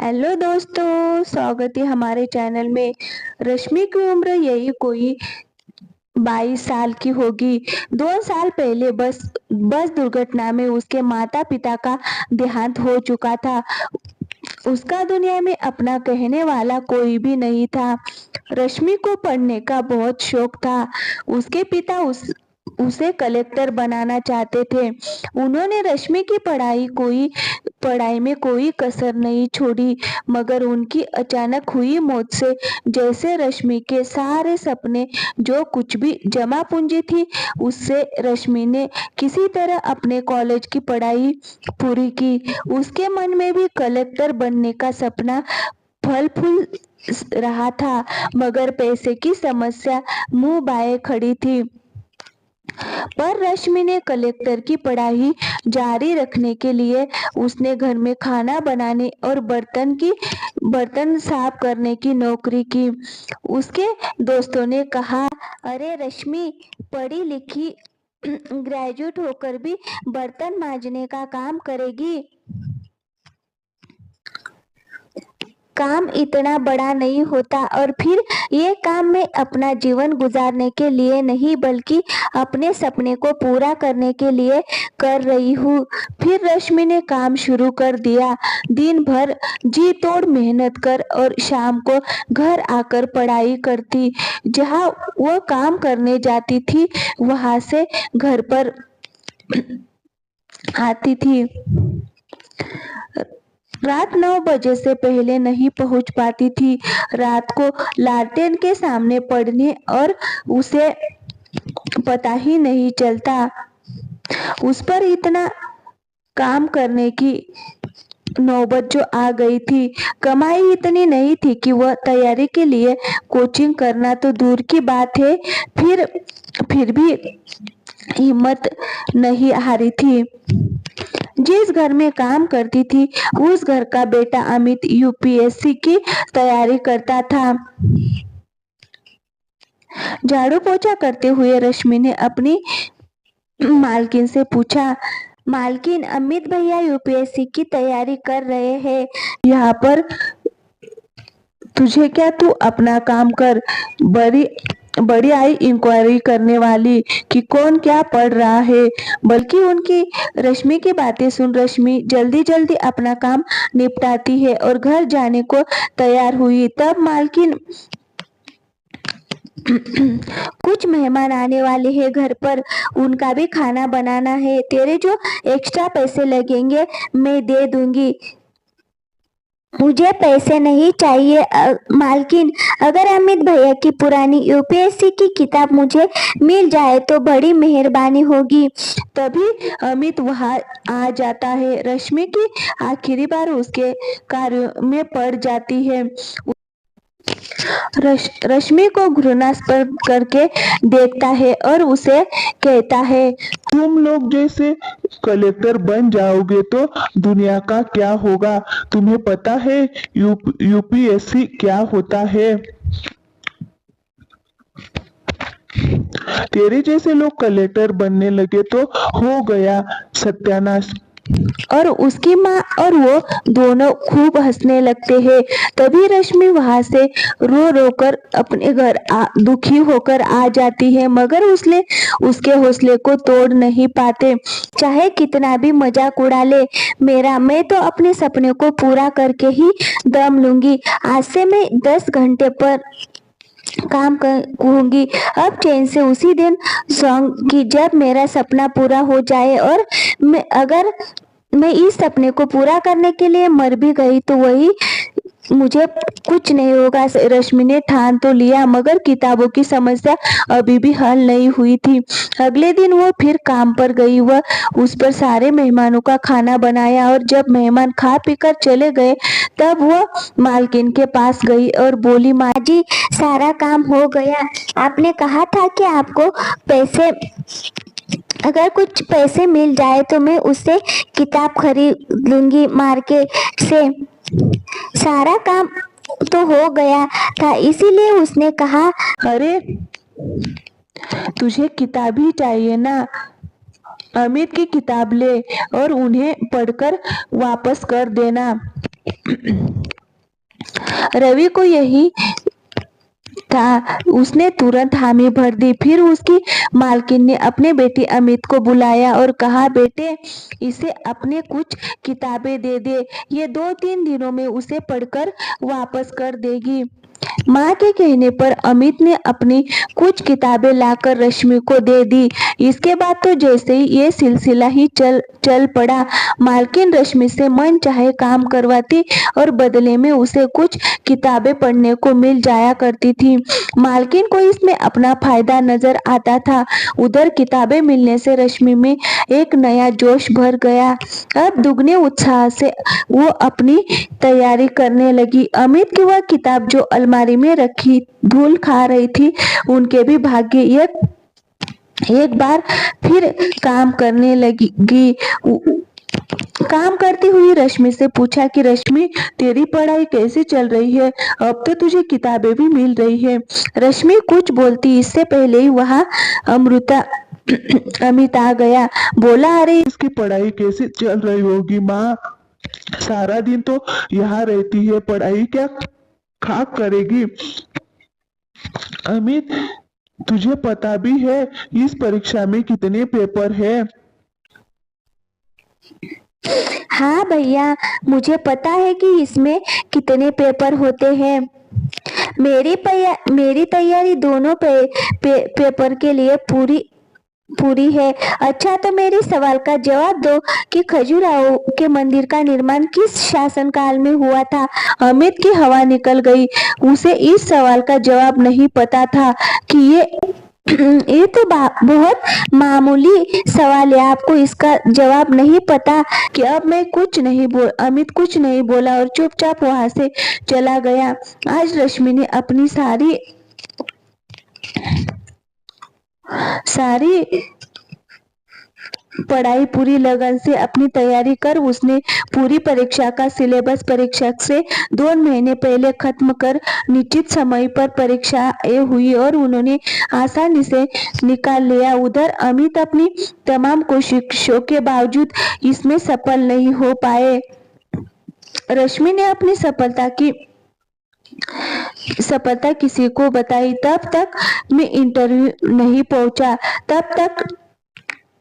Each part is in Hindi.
हेलो दोस्तों, स्वागत है हमारे चैनल में। रश्मि की उम्र यही कोई 22 साल की होगी। 2 साल पहले बस दुर्घटना में उसके माता पिता का देहांत हो चुका था। उसका दुनिया में अपना कहने वाला कोई भी नहीं था। रश्मि को पढ़ने का बहुत शौक था। उसके पिता उसे कलेक्टर बनाना चाहते थे। उन्होंने रश्मि की पढ़ाई में कोई कसर नहीं छोड़ी, मगर उनकी अचानक हुई मौत से जैसे रश्मि के सारे सपने, जो कुछ भी जमा पूंजी थी, उससे रश्मि ने किसी तरह अपने कॉलेज की पढ़ाई पूरी की। उसके मन में भी कलेक्टर बनने का सपना फल फूल रहा था, मगर पैसे की समस्या मुंह बाए खड़ी थी। पर रश्मि ने कलेक्टर की पढ़ाई जारी रखने के लिए उसने घर में खाना बनाने और बर्तन साफ करने की नौकरी की। उसके दोस्तों ने कहा, अरे रश्मि पढ़ी लिखी ग्रेजुएट होकर भी बर्तन मांजने का काम करेगी। काम इतना बड़ा नहीं होता। और फिर ये काम मैं अपना जीवन गुजारने के लिए नहीं, बल्कि अपने सपने को पूरा करने के लिए कर रही हूँ। फिर रश्मि ने काम शुरू कर दिया। दिन भर जी तोड़ मेहनत कर और शाम को घर आकर पढ़ाई करती। जहाँ वह काम करने जाती थी, वहां से घर पर आती थी। रात 9 बजे से पहले नहीं पहुंच पाती थी। रात को लालटेन के सामने पढ़ने, और उसे पता ही नहीं चलता। उस पर इतना काम करने की नौबत जो आ गई थी। कमाई इतनी नहीं थी कि वह तैयारी के लिए कोचिंग करना तो दूर की बात है, फिर भी हिम्मत नहीं हारी थी। जिस घर में काम करती थी, उस घर का बेटा अमित यूपीएससी की तैयारी करता था। झाड़ू पोछा करते हुए रश्मि ने अपनी मालकिन से पूछा, मालकिन अमित भैया यूपीएससी की तैयारी कर रहे हैं यहाँ पर, तुझे क्या, तू अपना काम कर। बड़ी आई इंक्वायरी करने वाली कि कौन क्या पढ़ रहा है। बल्कि उनकी रश्मि की बातें सुन रश्मि जल्दी जल्दी अपना काम निपटाती है और घर जाने को तैयार हुई। तब मालकिन, कुछ मेहमान आने वाले हैं घर पर, उनका भी खाना बनाना है। तेरे जो एक्स्ट्रा पैसे लगेंगे मैं दे दूंगी। मुझे पैसे नहीं चाहिए मालकिन। अगर अमित भैया की पुरानी यूपीएससी की किताब मुझे मिल जाए तो बड़ी मेहरबानी होगी। तभी अमित वहां आ जाता है। रश्मि की आखिरी बार उसके कार्य में पड़ जाती है। रश्मि को घृणास्पद करके देखता है और उसे कहता है, तुम लोग जैसे कलेक्टर बन जाओगे तो दुनिया का क्या होगा। तुम्हें पता है यूपीएससी क्या होता है। तेरे जैसे लोग कलेक्टर बनने लगे तो हो गया सत्यानाश। और उसकी माँ और वो दोनों खूब हंसने लगते हैं। तभी रश्मि वहां से रो रो कर अपने घर दुखी होकर आ जाती है, मगर उसके हौसले को तोड़ नहीं पाते। चाहे कितना भी मजाक उड़ा ले, मैं तो अपने सपने को पूरा करके ही दम लूंगी। आज से मैं 10 घंटे पर काम करूंगी। अब चैन से उसी दिन सोऊंगी जब मेरा सपना पूरा हो जाए, और अगर मैं इस सपने को पूरा करने के लिए मर भी गई तो वही मुझे कुछ नहीं होगा। रश्मि ने ठान तो लिया, मगर किताबों की समस्या अभी भी हल नहीं हुई थी। अगले दिन वो फिर काम पर गई। वह उस पर सारे मेहमानों का खाना बनाया, और जब मेहमान खा पीकर चले गए तब वह मालकिन के पास गई और बोली, माँ जी सारा काम हो गया। आपने कहा था कि आपको अगर कुछ पैसे मिल जाए तो मैं उससे किताब खरीद लूंगी मार्केट से। सारा काम तो हो गया था, इसीलिए उसने कहा, अरे तुझे किताब ही चाहिए ना, अमित की किताब ले और उन्हें पढ़कर वापस कर देना। रवि को यही था, उसने तुरंत हामी भर दी। फिर उसकी मालकिन ने अपने बेटी अमित को बुलाया और कहा, बेटे, इसे अपने कुछ किताबें दे दे, ये 2-3 दिनों में उसे पढ़कर वापस कर देगी। माँ के कहने पर अमित ने अपनी कुछ किताबें लाकर रश्मि को दे दी। इसके बाद तो जैसे ही ये सिलसिला ही चल पड़ा। मालकिन रश्मि से मन चाहे काम करवाती और बदले में उसे कुछ किताबें पढ़ने को मिल जाया करती थी। मालकिन को इसमें अपना फायदा नजर आता था। उधर किताबें मिलने से रश्मि में एक नया जोश भर गया। अब दुगने उत्साह से वो अपनी तैयारी करने लगी। अमित की वह किताब जो अलमारी में रखी धूल खा रही थी, उनके भी भाग्य एक बार फिर काम करने लगी। काम करती हुई रश्मि से पूछा कि रश्मि, तेरी पढ़ाई कैसे चल रही है? अब तो तुझे किताबें भी मिल रही है। रश्मि कुछ बोलती इससे पहले ही वहाँ अमित आ गया। बोला, अरे इसकी पढ़ाई कैसे चल रही होगी माँ? सारा दिन तो यहाँ रहती है, पढ़ाई क्या खाक करेगी? अमित, तुझे पता भी है इस परीक्षा में कितने पेपर है? हाँ भैया, मुझे पता है कि इसमें कितने पेपर होते हैं। मेरी तैयारी दोनों पेपर के लिए पूरी है। अच्छा, तो मेरे सवाल का जवाब दो कि खजुराहो के मंदिर का निर्माण किस शासनकाल में हुआ था? अमित की हवा निकल गई। उसे इस सवाल का जवाब नहीं पता था कि ये तो बहुत मामूली सवाल है। आपको इसका जवाब नहीं पता कि अब मैं अमित कुछ नहीं बोला और चुपचाप वहां से चला गया। आज रश्मि ने अपनी सारी पढ़ाई पूरी लगन से अपनी तैयारी कर उसने पूरी परीक्षा का सिलेबस परीक्षा से 2 महीने पहले खत्म कर निश्चित समय पर परीक्षाएं हुई और उन्होंने आसानी से निकाल लिया। उधर अमित अपनी तमाम कोशिशों के बावजूद इसमें सफल नहीं हो पाए। रश्मि ने अपनी सफलता किसी को बताई तब तक मैं इंटरव्यू नहीं पहुंचा। तब तक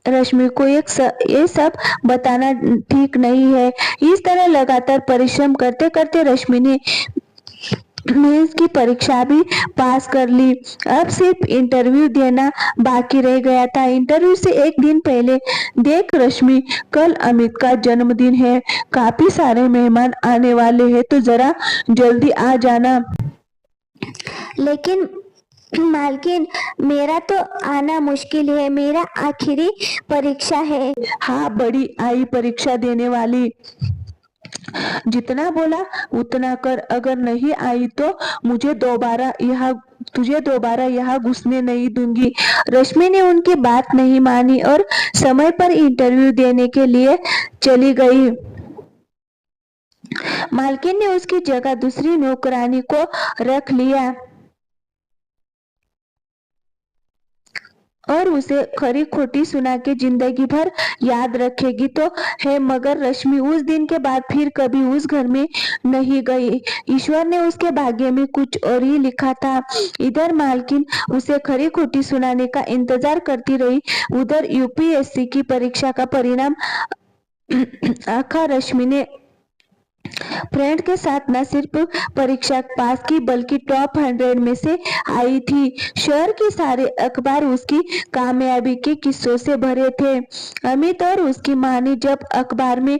रश्मि को ये सब बताना ठीक नहीं है। इस तरह लगातार परिश्रम करते करते रश्मि ने मेंस की परीक्षा भी पास कर ली। अब सिर्फ इंटरव्यू देना बाकी रह गया था। इंटरव्यू से एक दिन पहले, देख रश्मि, कल अमित का जन्मदिन है, काफी सारे मेहमान आने वाले हैं, तो जरा जल्दी आ जाना। लेकिन मालकिन, मेरा तो आना मुश्किल है, मेरा आखिरी परीक्षा है। हाँ, बड़ी आई परीक्षा देने वाली, जितना बोला उतना कर। अगर नहीं आई तो तुझे दोबारा यहाँ घुसने नहीं दूंगी। रश्मि ने उनकी बात नहीं मानी और समय पर इंटरव्यू देने के लिए चली गई। मालकिन ने उसकी जगह दूसरी नौकरानी को रख लिया और उसे खरी खोटी सुना के जिंदगी भर याद रखेगी तो है। मगर रश्मि उस दिन के बाद फिर कभी उस घर में नहीं गई। ईश्वर ने उसके भाग्य में कुछ और ही लिखा था। इधर मालकिन उसे खरी खोटी सुनाने का इंतजार करती रही। उधर यूपीएससी की परीक्षा का परिणाम आखा रश्मि ने फ्रेंड के साथ न सिर्फ परीक्षा पास की बल्कि टॉप 100 में से आई थी। शहर के सारे अखबार उसकी कामयाबी के किस्सों से भरे थे। अमित और उसकी माँ ने जब अखबार में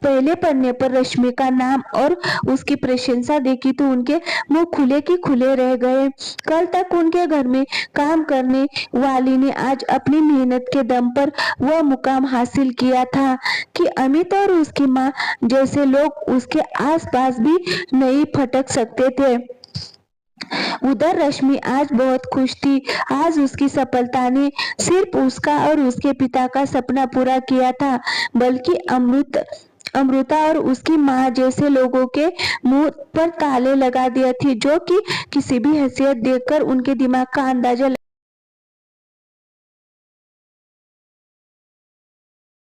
पहले पन्ने पर रश्मि का नाम और उसकी प्रशंसा देखी तो उनके मुंह खुले की खुले रह गए। कल तक उनके घर में काम करने वाली ने आज अपनी मेहनत के दम पर वह मुकाम हासिल किया था कि अमित और उसकी माँ जैसे लोग उसके आसपास भी नहीं फटक सकते थे। उधर रश्मि आज बहुत खुश थी। आज उसकी सफलता ने सिर्फ उसका और उसके पिता का सपना पूरा किया था, बल्कि अमृता और उसकी माँ जैसे लोगों के मुंह पर ताले लगा दिया थी, जो कि किसी भी हैसियत देखकर उनके दिमाग का अंदाजा